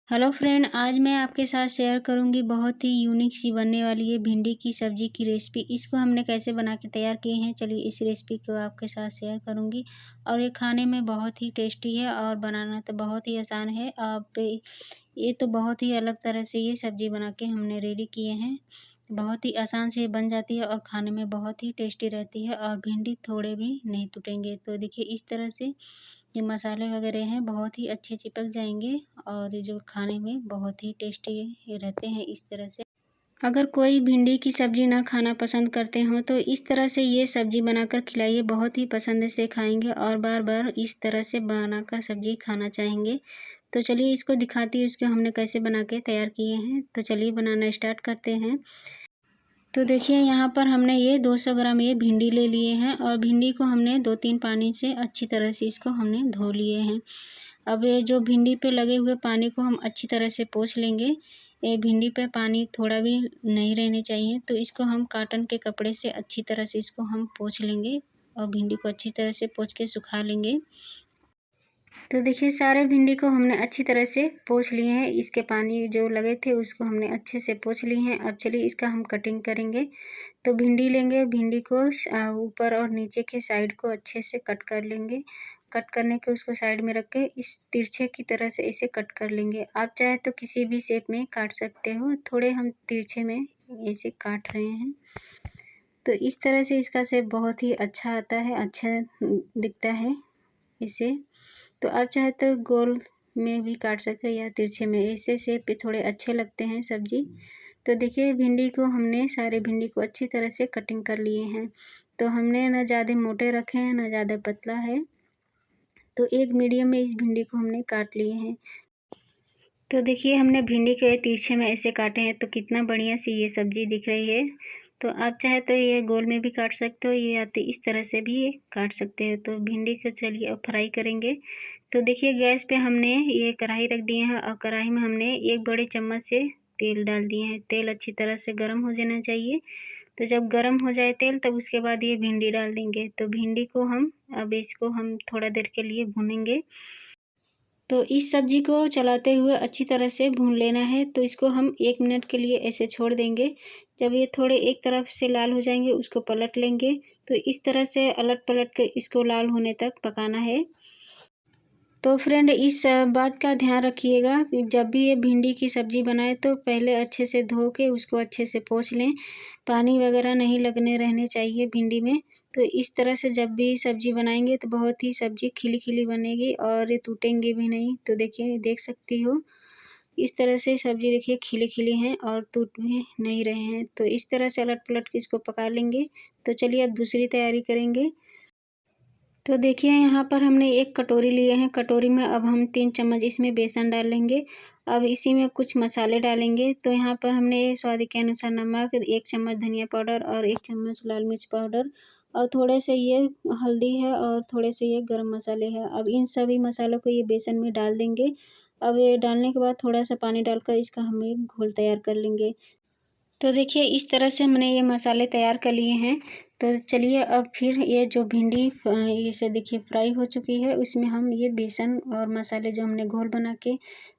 Hello friend, आज मैं आपके साथ शेयर करूंगी बहुत ही यूनिक सी बनने वाली है भिंडी की सब्ज़ी की रेसिपी। इसको हमने कैसे बना के तैयार किए हैं, चलिए इस रेसिपी को आपके साथ शेयर करूंगी। और ये खाने में बहुत ही टेस्टी है और बनाना तो बहुत ही आसान है। आप ये तो बहुत ही अलग तरह से ये सब्ज़ी बना के हमने रेडी किए हैं। बहुत ही आसान से बन जाती है और खाने में बहुत ही टेस्टी रहती है और भिंडी थोड़े भी नहीं टूटेंगे। तो देखिए इस तरह से ये मसाले वगैरह हैं बहुत ही अच्छे चिपक जाएंगे और ये जो खाने में बहुत ही टेस्टी रहते हैं इस तरह से। अगर कोई भिंडी की सब्ज़ी ना खाना पसंद करते हो तो इस तरह से ये सब्ज़ी बनाकर खिलाइए, बहुत ही पसंद से खाएंगे और बार बार इस तरह से बनाकर सब्ज़ी खाना चाहेंगे। तो चलिए इसको दिखाती हूँ इसको हमने कैसे बना के तैयार किए हैं। तो चलिए बनाना स्टार्ट करते हैं। तो देखिए यहाँ पर हमने ये 200 ग्राम ये भिंडी ले लिए हैं और भिंडी को हमने 2-3 पानी से अच्छी तरह से इसको हमने धो लिए हैं। अब ये जो भिंडी पे लगे हुए पानी को हम अच्छी तरह से पोंछ लेंगे। ये भिंडी पे पानी थोड़ा भी नहीं रहने चाहिए, तो इसको हम कॉटन के कपड़े से अच्छी तरह से इसको हम पोंछ लेंगे और भिंडी को अच्छी तरह से पोंछ के सुखा लेंगे। तो देखिए सारे भिंडी को हमने अच्छी तरह से पोंछ लिए हैं, इसके पानी जो लगे थे उसको हमने अच्छे से पोंछ लिए हैं। अब चलिए इसका हम कटिंग करेंगे। तो भिंडी लेंगे, भिंडी को ऊपर और नीचे के साइड को अच्छे से कट कर लेंगे। कट करने के उसको साइड में रख के इस तिरछे की तरह से इसे कट कर लेंगे। आप चाहे तो किसी भी शेप में काट सकते हो, थोड़े हम तिरछे में ऐसे काट रहे हैं। तो इस तरह से इसका शेप बहुत ही अच्छा आता है, अच्छा दिखता है इसे। तो आप चाहे तो गोल में भी काट सकते हो या तिरछे में, ऐसे शेप पे थोड़े अच्छे लगते हैं सब्ज़ी। तो देखिए भिंडी को हमने सारे भिंडी को अच्छी तरह से कटिंग कर लिए हैं। तो हमने ना ज़्यादा मोटे रखे हैं ना ज़्यादा पतला है, तो एक मीडियम में इस भिंडी को हमने काट लिए हैं। तो देखिए हमने भिंडी के तिरछे में ऐसे काटे हैं, तो कितना बढ़िया सी ये सब्ज़ी दिख रही है। तो आप चाहे तो ये गोल में भी काट सकते हो या तो इस तरह से भी ये काट सकते हो। तो भिंडी को चलिए अब फ्राई करेंगे। तो देखिए गैस पे हमने ये कढ़ाई रख दिए हैं और कढ़ाई में हमने 1 बड़े चम्मच से तेल डाल दिए हैं। तेल अच्छी तरह से गर्म हो जाना चाहिए। तो जब गर्म हो जाए तेल तब उसके बाद ये भिंडी डाल देंगे। तो भिंडी को हम अब इसको हम थोड़ा देर के लिए भूनेंगे। तो इस सब्ज़ी को चलाते हुए अच्छी तरह से भून लेना है। तो इसको हम 1 मिनट के लिए ऐसे छोड़ देंगे। जब ये थोड़े एक तरफ से लाल हो जाएंगे उसको पलट लेंगे। तो इस तरह से अलट पलट के इसको लाल होने तक पकाना है। तो फ्रेंड इस बात का ध्यान रखिएगा कि जब भी ये भिंडी की सब्ज़ी बनाए तो पहले अच्छे से धो के उसको अच्छे से पोंछ लें। पानी वगैरह नहीं लगने रहने चाहिए भिंडी में। तो इस तरह से जब भी सब्ज़ी बनाएंगे तो बहुत ही सब्ज़ी खिली-खिली बनेगी और ये टूटेंगी भी नहीं। तो देखिए देख सकती हो इस तरह से सब्ज़ी देखिए खिली-खिली हैं और टूट भी नहीं रहे हैं। तो इस तरह से अलट-पलट के इसको पका लेंगे। तो चलिए अब दूसरी तैयारी करेंगे। तो देखिए यहाँ पर हमने 1 कटोरी लिए हैं। कटोरी में अब हम 3 चम्मच इसमें बेसन डाल लेंगे। अब इसी में कुछ मसाले डालेंगे। तो यहाँ पर हमने स्वाद के अनुसार नमक, 1 चम्मच धनिया पाउडर और 1 चम्मच लाल मिर्च पाउडर और थोड़े से ये हल्दी है और थोड़े से ये गरम मसाले हैं। अब इन सभी मसालों को ये बेसन में डाल देंगे। अब ये डालने के बाद थोड़ा सा पानी डालकर इसका हम एक घोल तैयार कर लेंगे। तो देखिए इस तरह से हमने ये मसाले तैयार कर लिए हैं। तो चलिए अब फिर ये जो भिंडी ये से देखिए फ्राई हो चुकी है, उसमें हम ये बेसन और मसाले जो हमने घोल बना के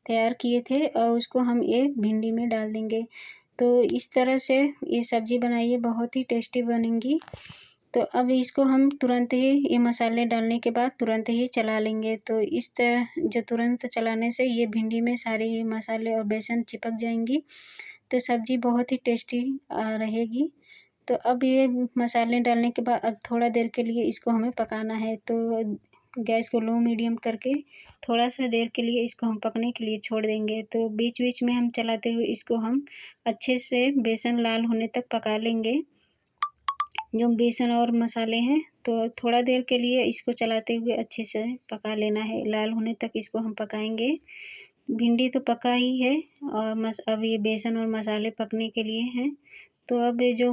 तैयार किए थे और उसको हम ये भिंडी में डाल देंगे। तो इस तरह से ये सब्ज़ी बनाइए, बहुत ही टेस्टी बनेंगी। तो अब इसको हम तुरंत ही ये मसाले डालने के बाद तुरंत ही चला लेंगे। तो इस तरह जो तुरंत चलाने से ये भिंडी में सारे ये मसाले और बेसन चिपक जाएंगी। तो सब्ज़ी बहुत ही टेस्टी रहेगी। तो अब ये मसाले डालने के बाद अब थोड़ा देर के लिए इसको हमें पकाना है। तो गैस को लो मीडियम करके थोड़ा-सा देर के लिए इसको हम पकने के लिए छोड़ देंगे। तो बीच-बीच में हम चलाते हुए इसको हम अच्छे से बेसन लाल होने तक पका लेंगे। जो बेसन और मसाले हैं, तो थोड़ा देर के लिए इसको चलाते हुए अच्छे से पका लेना है, लाल होने तक इसको हम पकाएँगे। भिंडी तो पका ही है और अब ये बेसन और मसाले पकने के लिए हैं। तो अब ये जो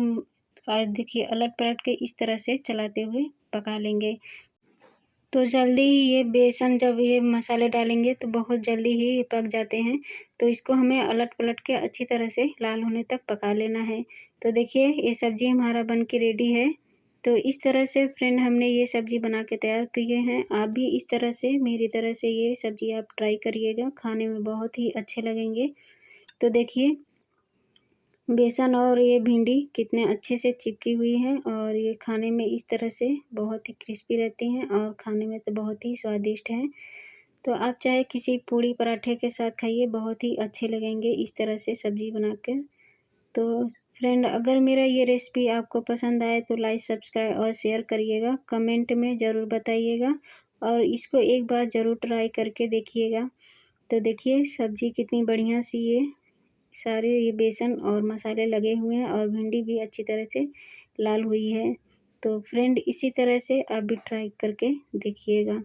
और देखिए अलट-पलट के इस तरह से चलाते हुए पका लेंगे। तो जल्दी ही ये बेसन जब ये मसाले डालेंगे तो बहुत जल्दी ही ये पक जाते हैं। तो इसको हमें अलट-पलट के अच्छी तरह से लाल होने तक पका लेना है। तो देखिए ये सब्ज़ी हमारा बन के रेडी है। तो इस तरह से फ्रेंड हमने ये सब्ज़ी बना के तैयार किए हैं। आप भी इस तरह से मेरी तरह से ये सब्ज़ी आप ट्राई करिएगा, खाने में बहुत ही अच्छे लगेंगे। तो देखिए बेसन और ये भिंडी कितने अच्छे से चिपकी हुई है और ये खाने में इस तरह से बहुत ही क्रिस्पी रहती हैं और खाने में तो बहुत ही स्वादिष्ट हैं। तो आप चाहे किसी पूड़ी पराठे के साथ खाइए, बहुत ही अच्छे लगेंगे इस तरह से सब्ज़ी बनाकर। तो फ्रेंड अगर मेरा ये रेसिपी आपको पसंद आए तो लाइक, सब्सक्राइब और शेयर करिएगा। कमेंट में ज़रूर बताइएगा और इसको एक बार ज़रूर ट्राई करके देखिएगा। तो देखिए सब्ज़ी कितनी बढ़िया सी ये सारे ये बेसन और मसाले लगे हुए हैं और भिंडी भी अच्छी तरह से लाल हुई है। तो फ्रेंड इसी तरह से आप भी ट्राई करके देखिएगा।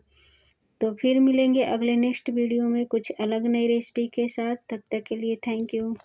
तो फिर मिलेंगे अगले नेक्स्ट वीडियो में कुछ अलग नई रेसिपी के साथ। तब तक के लिए थैंक यू।